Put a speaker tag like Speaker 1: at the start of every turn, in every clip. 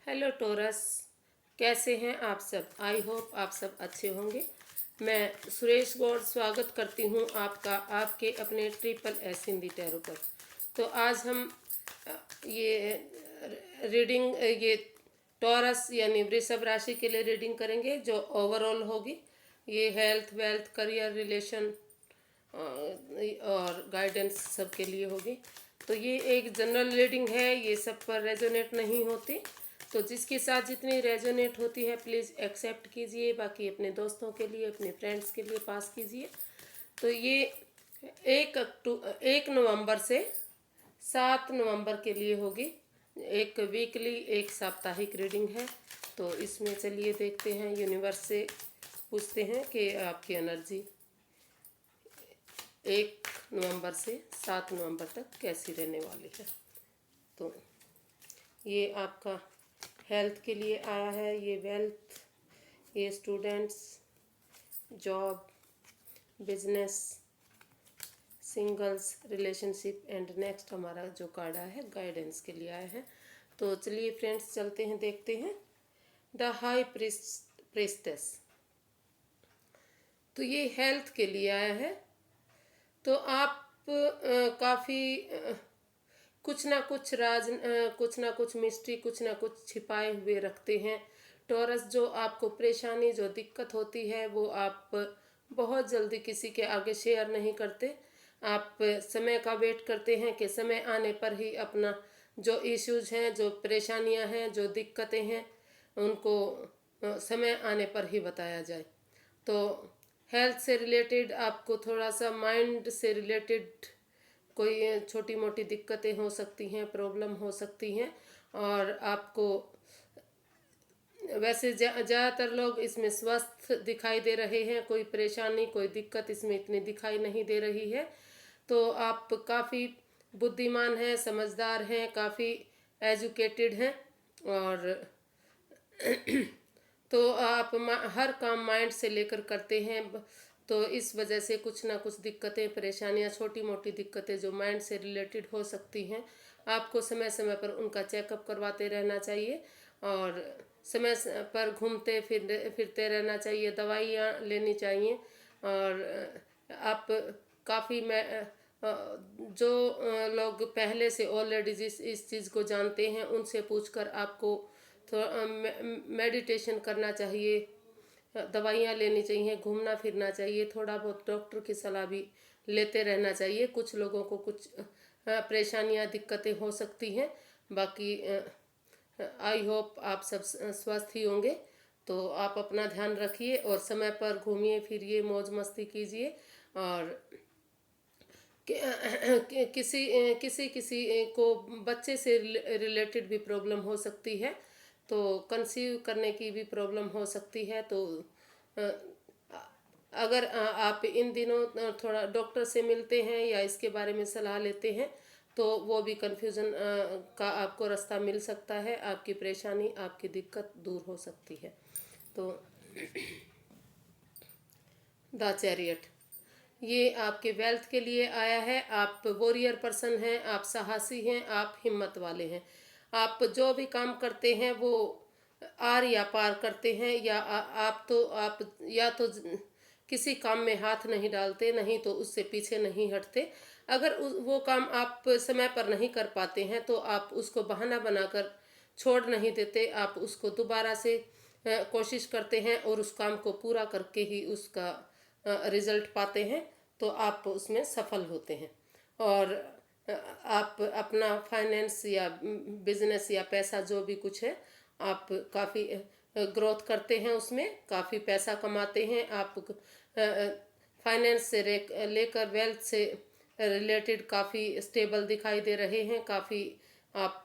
Speaker 1: Hello torus, कैसे हैं आप सब। आई होप आप सब अच्छे होंगे। मैं सुरेश गौड़ स्वागत करती हूं आपका आपके अपने ट्रिपल एस हिंदी टैरो पर। तो आज हम ये रीडिंग ये टॉरस यानी वृषभ राशि के लिए रीडिंग करेंगे, जो ओवरऑल होगी। ये हेल्थ, वेल्थ, करियर, रिलेशन और गाइडेंस सब के लिए होगी। तो ये एक जनरल रीडिंग है, ये सब पर रेजोनेट नहीं होती। तो जिसके साथ जितनी रेजोनेट होती है प्लीज़ एक्सेप्ट कीजिए, बाकी अपने दोस्तों के लिए, अपने फ्रेंड्स के लिए पास कीजिए। तो ये 1 नवंबर से 7 नवंबर के लिए होगी। एक वीकली, एक साप्ताहिक रीडिंग है। तो इसमें चलिए देखते हैं, यूनिवर्स से पूछते हैं कि आपकी एनर्जी 1 नवंबर से 7 नवंबर तक कैसी रहने वाली है। तो ये आपका हेल्थ के लिए आया है, ये वेल्थ, ये students, job, business, singles, relationship and next हमारा जो कार्ड आया है गाइडेंस के लिए आया है। तो चलिए फ्रेंड्स चलते हैं, देखते हैं। द हाई प्रीस्टेस, तो ये हेल्थ के लिए आया है। तो आप काफ़ी कुछ ना कुछ राज, कुछ ना कुछ मिस्ट्री, कुछ ना कुछ छिपाए हुए रखते हैं। टॉरस, जो आपको परेशानी, जो दिक्कत होती है वो आप बहुत जल्दी किसी के आगे शेयर नहीं करते। आप समय का वेट करते हैं कि समय आने पर ही अपना जो इश्यूज हैं, जो परेशानियां हैं, जो दिक्कतें हैं, उनको समय आने पर ही बताया जाए। तो हेल्थ से रिलेटेड आपको थोड़ा सा माइंड से रिलेटेड कोई छोटी मोटी दिक्कतें हो सकती हैं, प्रॉब्लम हो सकती हैं। और आपको वैसे ज़्यादातर लोग इसमें स्वस्थ दिखाई दे रहे हैं, कोई परेशानी, कोई दिक्कत इसमें इतनी दिखाई नहीं दे रही है। तो आप काफ़ी बुद्धिमान हैं, समझदार हैं, काफ़ी एजुकेटेड हैं। और तो आप हर काम माइंड से लेकर करते हैं। तो इस वजह से कुछ ना कुछ दिक्कतें, परेशानियां, छोटी मोटी दिक्कतें जो माइंड से रिलेटेड हो सकती हैं, आपको समय समय पर उनका चेकअप करवाते रहना चाहिए। और समय पर घूमते फिरते रहना चाहिए, दवाइयाँ लेनी चाहिए। और आप काफ़ी जो लोग पहले से ऑलरेडी इस चीज़ को जानते हैं, उनसे पूछकर आपको थोड़ा मेडिटेशन करना चाहिए, दवाइयाँ लेनी चाहिए, घूमना फिरना चाहिए, थोड़ा बहुत डॉक्टर की सलाह भी लेते रहना चाहिए। कुछ लोगों को कुछ परेशानियाँ, दिक्कतें हो सकती हैं। बाकी आई होप आप सब स्वस्थ ही होंगे। तो आप अपना ध्यान रखिए और समय पर घूमिए फिरिए, मौज मस्ती कीजिए। और किसी किसी किसी को बच्चे से रिलेटेड भी प्रॉब्लम हो सकती है, तो कंसीव करने की भी प्रॉब्लम हो सकती है। तो अगर आप इन दिनों थोड़ा डॉक्टर से मिलते हैं या इसके बारे में सलाह लेते हैं, तो वो भी कन्फ्यूज़न का आपको रास्ता मिल सकता है, आपकी परेशानी, आपकी दिक्कत दूर हो सकती है। तो द चैरियट, ये आपके वेल्थ के लिए आया है। आप वॉरियर पर्सन हैं, आप साहसी हैं, आप हिम्मत वाले हैं। आप जो भी काम करते हैं वो आर या पार करते हैं, या आप या तो किसी काम में हाथ नहीं डालते, नहीं तो उससे पीछे नहीं हटते। अगर वो काम आप समय पर नहीं कर पाते हैं तो आप उसको बहाना बनाकर छोड़ नहीं देते, आप उसको दोबारा से कोशिश करते हैं और उस काम को पूरा करके ही उसका रिजल्ट पाते हैं। तो आप उसमें सफल होते हैं। और आप अपना फाइनेंस या बिजनेस या पैसा जो भी कुछ है, आप काफ़ी ग्रोथ करते हैं, उसमें काफ़ी पैसा कमाते हैं। आप फाइनेंस से लेकर वेल्थ से रिलेटेड काफ़ी स्टेबल दिखाई दे रहे हैं, काफ़ी आप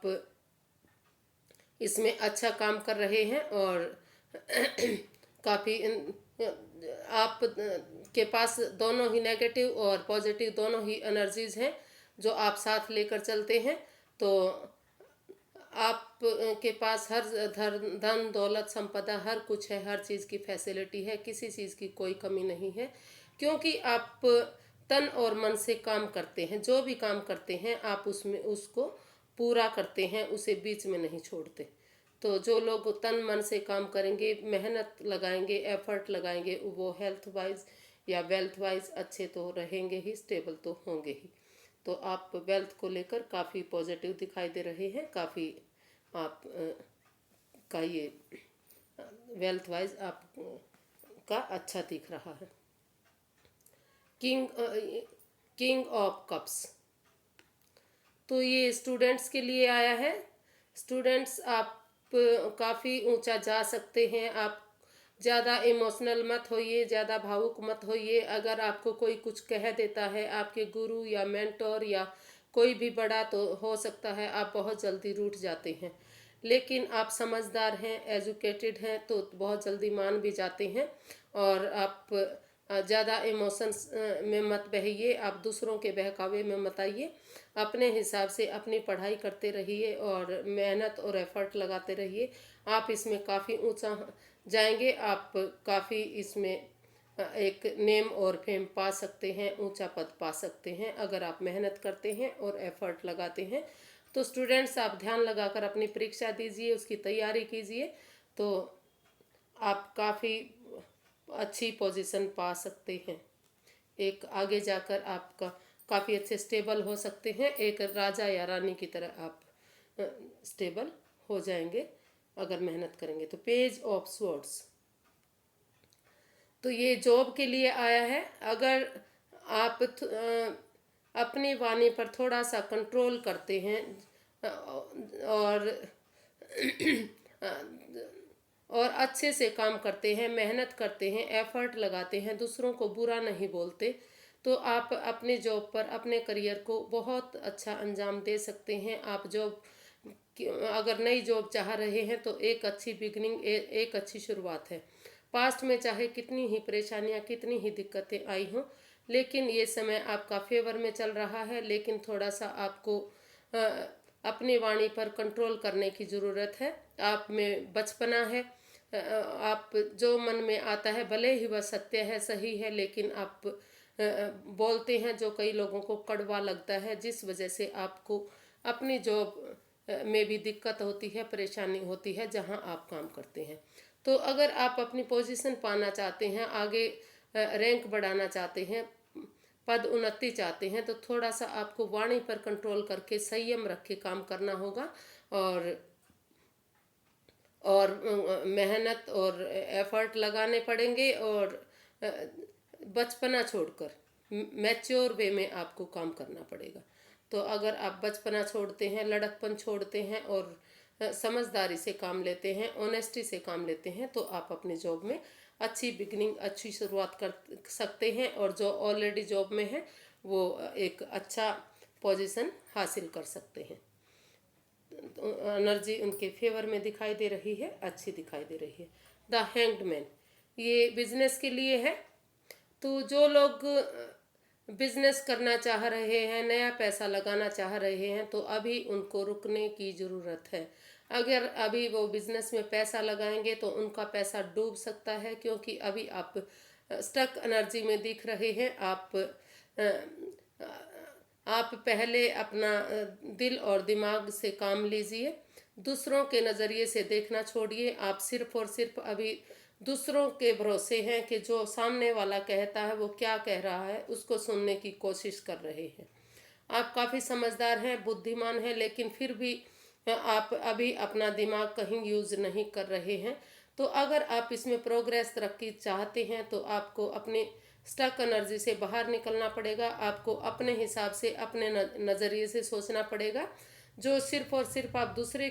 Speaker 1: इसमें अच्छा काम कर रहे हैं। और काफ़ी आप के पास दोनों ही नेगेटिव और पॉजिटिव दोनों ही एनर्जीज हैं जो आप साथ लेकर चलते हैं। तो आप के पास हर धन दौलत संपदा हर कुछ है, हर चीज़ की फैसिलिटी है, किसी चीज़ की कोई कमी नहीं है। क्योंकि आप तन और मन से काम करते हैं, जो भी काम करते हैं आप उसमें उसको पूरा करते हैं, उसे बीच में नहीं छोड़ते। तो जो लोग तन मन से काम करेंगे, मेहनत लगाएंगे, एफर्ट लगाएंगे, वो हेल्थ वाइज या वेल्थ वाइज अच्छे तो रहेंगे ही, स्टेबल तो होंगे ही। तो आप वेल्थ को लेकर काफ़ी पॉजिटिव दिखाई दे रहे हैं, काफ़ी आप का ये वेल्थ वाइज आप का अच्छा दिख रहा है। किंग किंग ऑफ कप्स, तो ये स्टूडेंट्स के लिए आया है। स्टूडेंट्स, आप काफ़ी ऊंचा जा सकते हैं। आप ज़्यादा इमोशनल मत होइए, ज़्यादा भावुक मत होइए। अगर आपको कोई कुछ कह देता है, आपके गुरु या मेंटोर या कोई भी बड़ा, तो हो सकता है आप बहुत जल्दी रूठ जाते हैं। लेकिन आप समझदार हैं, एजुकेटेड हैं, तो बहुत जल्दी मान भी जाते हैं। और आप ज़्यादा इमोशंस में मत बहिए, आप दूसरों के बहकावे में मत आइए। अपने हिसाब से अपनी पढ़ाई करते रहिए और मेहनत और एफर्ट लगाते रहिए। आप इसमें काफ़ी ऊंचा जाएंगे। आप काफ़ी इसमें एक नेम और फेम पा सकते हैं, ऊंचा पद पा सकते हैं अगर आप मेहनत करते हैं और एफर्ट लगाते हैं। तो स्टूडेंट्स, आप ध्यान लगाकर अपनी परीक्षा दीजिए, उसकी तैयारी कीजिए, तो आप काफ़ी अच्छी पोजीशन पा सकते हैं। एक आगे जाकर आपका काफ़ी अच्छे स्टेबल हो सकते हैं। एक राजा या रानी की तरह आप स्टेबल हो जाएंगे अगर मेहनत करेंगे। तो पेज ऑफ स्वॉर्ड्स, तो ये जॉब के लिए आया है। अगर आप अपनी वाणी पर थोड़ा सा कंट्रोल करते हैं और और अच्छे से काम करते हैं, मेहनत करते हैं, एफर्ट लगाते हैं, दूसरों को बुरा नहीं बोलते, तो आप अपने जॉब पर अपने करियर को बहुत अच्छा अंजाम दे सकते हैं। आप जॉब अगर नई जॉब चाह रहे हैं तो एक अच्छी बिगनिंग, एक अच्छी शुरुआत है। पास्ट में चाहे कितनी ही परेशानियां, कितनी ही दिक्कतें आई हों, लेकिन ये समय आपका फेवर में चल रहा है। लेकिन थोड़ा सा आपको अपनी वाणी पर कंट्रोल करने की ज़रूरत है। आप में बचपना है, आप जो मन में आता है, भले ही वह सत्य है, सही है, लेकिन आप बोलते हैं जो कई लोगों को कड़वा लगता है, जिस वजह से आपको अपनी जॉब में भी दिक्कत होती है, परेशानी होती है जहां आप काम करते हैं। तो अगर आप अपनी पोजीशन पाना चाहते हैं, आगे रैंक बढ़ाना चाहते हैं, पद उन्नति चाहते हैं, तो थोड़ा सा आपको वाणी पर कंट्रोल करके संयम रख के काम करना होगा। और मेहनत और एफर्ट लगाने पड़ेंगे। और बचपना छोड़कर मैच्योर वे में आपको काम करना पड़ेगा। तो अगर आप बचपना छोड़ते हैं, लड़कपन छोड़ते हैं और समझदारी से काम लेते हैं, ऑनेस्टी से काम लेते हैं, तो आप अपनी जॉब में अच्छी बिगनिंग, अच्छी शुरुआत कर सकते हैं। और जो ऑलरेडी जॉब में है वो एक अच्छा पोजीशन हासिल कर सकते हैं। तो एनर्जी उनके फेवर में दिखाई दे रही है, अच्छी दिखाई दे रही है। द हैंग्ड मैन, ये बिजनेस के लिए है। तो जो लोग बिजनेस करना चाह रहे हैं, नया पैसा लगाना चाह रहे हैं, तो अभी उनको रुकने की ज़रूरत है। अगर अभी वो बिजनेस में पैसा लगाएंगे तो उनका पैसा डूब सकता है, क्योंकि अभी आप स्टक एनर्जी में दिख रहे हैं। आप पहले अपना दिल और दिमाग से काम लीजिए, दूसरों के नज़रिए से देखना छोड़िए। आप सिर्फ और सिर्फ अभी दूसरों के भरोसे हैं कि जो सामने वाला कहता है वो क्या कह रहा है, उसको सुनने की कोशिश कर रहे हैं। आप काफ़ी समझदार हैं, बुद्धिमान हैं, लेकिन फिर भी आप अभी अपना दिमाग कहीं यूज़ नहीं कर रहे हैं। तो अगर आप इसमें प्रोग्रेस, तरक्की चाहते हैं, तो आपको अपने स्टक एनर्जी से बाहर निकलना पड़ेगा। आपको अपने हिसाब से, अपने नज़रिए से सोचना पड़ेगा। जो सिर्फ और सिर्फ आप दूसरे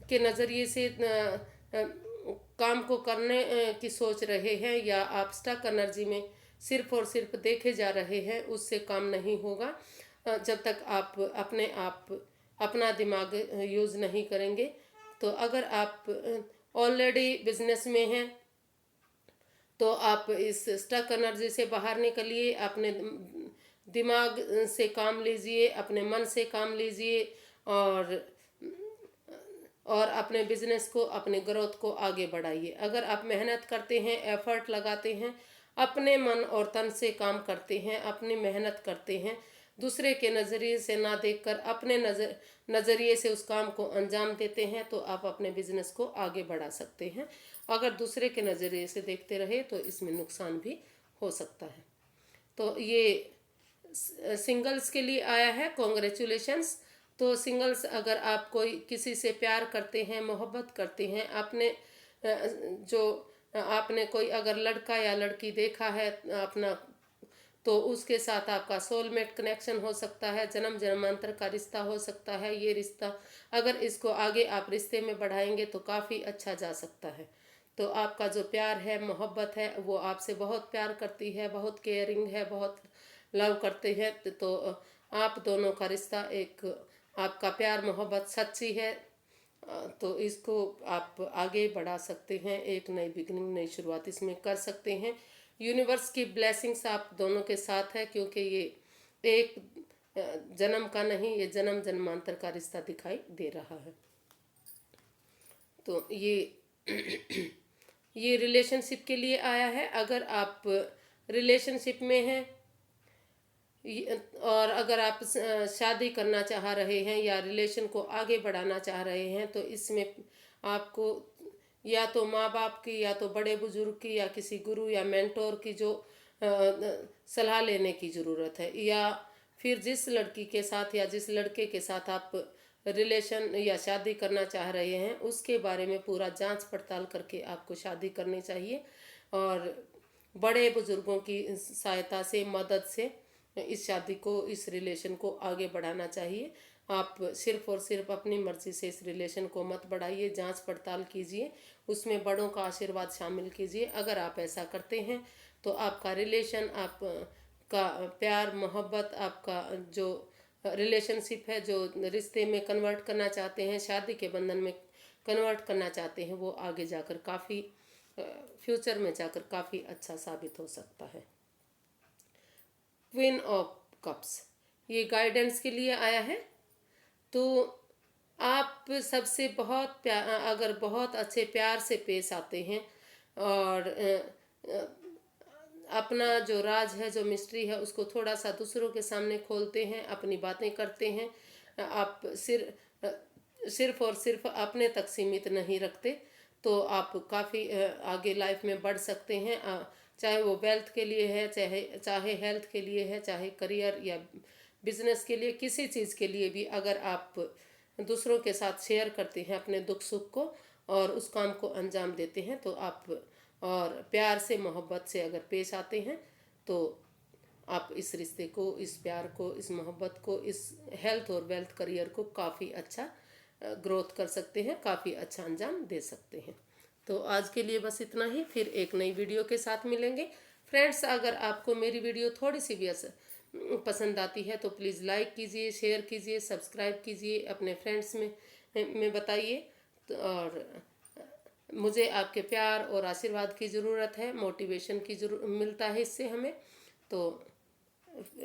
Speaker 1: के नज़रिए से काम को करने की सोच रहे हैं, या आप स्टक एनर्जी में सिर्फ और सिर्फ देखे जा रहे हैं, उससे काम नहीं होगा जब तक आप अपना दिमाग यूज़ नहीं करेंगे। तो अगर आप ऑलरेडी बिजनेस में हैं तो आप इस स्टक एनर्जी से बाहर निकलिए, अपने दिमाग से काम लीजिए, अपने मन से काम लीजिए, और अपने बिजनेस को, अपने ग्रोथ को आगे बढ़ाइए। अगर आप मेहनत करते हैं, एफर्ट लगाते हैं, अपने मन और तन से काम करते हैं, अपनी मेहनत करते हैं, दूसरे के नज़रिए से ना देखकर अपने नज़रिए से उस काम को अंजाम देते हैं तो आप अपने बिजनेस को आगे बढ़ा सकते हैं। अगर दूसरे के नज़रिए से देखते रहे तो इसमें नुकसान भी हो सकता है। तो ये सिंगल्स के लिए आया है, कॉन्ग्रेचुलेशंस। तो सिंगल्स, अगर आप कोई किसी से प्यार करते हैं, मोहब्बत करते हैं, जो आपने कोई अगर लड़का या लड़की देखा है अपना, तो उसके साथ आपका सोलमेट कनेक्शन हो सकता है, जन्म जन्मांतर का रिश्ता हो सकता है। ये रिश्ता अगर इसको आगे आप रिश्ते में बढ़ाएंगे तो काफ़ी अच्छा जा सकता है। तो आपका जो प्यार है, मोहब्बत है, वो आपसे बहुत प्यार करती है, बहुत केयरिंग है, बहुत लव करते हैं। तो आप दोनों का रिश्ता, एक आपका प्यार मोहब्बत सच्ची है, तो इसको आप आगे बढ़ा सकते हैं। एक नई बिगनिंग, नई शुरुआत इसमें कर सकते हैं। यूनिवर्स की ब्लेसिंग्स आप दोनों के साथ है, क्योंकि ये एक जन्म का नहीं, ये जन्म जन्मांतर का रिश्ता दिखाई दे रहा है। तो ये रिलेशनशिप के लिए आया है। अगर आप रिलेशनशिप में हैं और अगर आप शादी करना चाह रहे हैं या रिलेशन को आगे बढ़ाना चाह रहे हैं, तो इसमें आपको या तो माँ बाप की, या तो बड़े बुजुर्ग की, या किसी गुरु या मेंटोर की जो सलाह लेने की ज़रूरत है। या फिर जिस लड़की के साथ या जिस लड़के के साथ आप रिलेशन या शादी करना चाह रहे हैं, उसके बारे में पूरा जांच पड़ताल करके आपको शादी करनी चाहिए। और बड़े बुजुर्गों की सहायता से, मदद से इस शादी को, इस रिलेशन को आगे बढ़ाना चाहिए। आप सिर्फ और सिर्फ अपनी मर्जी से इस रिलेशन को मत बढ़ाइए, जांच पड़ताल कीजिए, उसमें बड़ों का आशीर्वाद शामिल कीजिए। अगर आप ऐसा करते हैं तो आपका रिलेशन, आप का प्यार मोहब्बत, आपका जो रिलेशनशिप है, जो रिश्ते में कन्वर्ट करना चाहते हैं, शादी के बंधन में कन्वर्ट करना चाहते हैं, वो आगे जाकर काफ़ी फ्यूचर में जाकर काफ़ी अच्छा साबित हो सकता है। क्वीन ऑफ कप्स, ये गाइडेंस के लिए आया है। तो आप सबसे बहुत अगर बहुत अच्छे प्यार से पेश आते हैं और अपना जो राज है, जो मिस्ट्री है, उसको थोड़ा सा दूसरों के सामने खोलते हैं, अपनी बातें करते हैं, आप सिर्फ और सिर्फ अपने तक सीमित नहीं रखते, तो आप काफ़ी आगे लाइफ में बढ़ सकते हैं। चाहे वो वेल्थ के लिए है, चाहे हेल्थ के लिए है, चाहे करियर या बिजनेस के लिए, किसी चीज़ के लिए भी अगर आप दूसरों के साथ शेयर करते हैं अपने दुख सुख को और उस काम को अंजाम देते हैं, तो आप और प्यार से, मोहब्बत से अगर पेश आते हैं, तो आप इस रिश्ते को, इस प्यार को, इस मोहब्बत को, इस हेल्थ और वेल्थ करियर को काफ़ी अच्छा ग्रोथ कर सकते हैं, काफ़ी अच्छा अंजाम दे सकते हैं। तो आज के लिए बस इतना ही, फिर एक नई वीडियो के साथ मिलेंगे। फ्रेंड्स, अगर आपको मेरी वीडियो थोड़ी सी भी पसंद आती है तो प्लीज़ लाइक कीजिए, शेयर कीजिए, सब्सक्राइब कीजिए, अपने फ्रेंड्स में बताइए। तो और मुझे आपके प्यार और आशीर्वाद की ज़रूरत है, मोटिवेशन की मिलता है इससे हमें। तो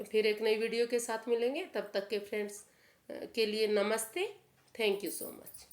Speaker 1: फिर एक नई वीडियो के साथ मिलेंगे, तब तक के फ्रेंड्स के लिए नमस्ते। Thank you so much.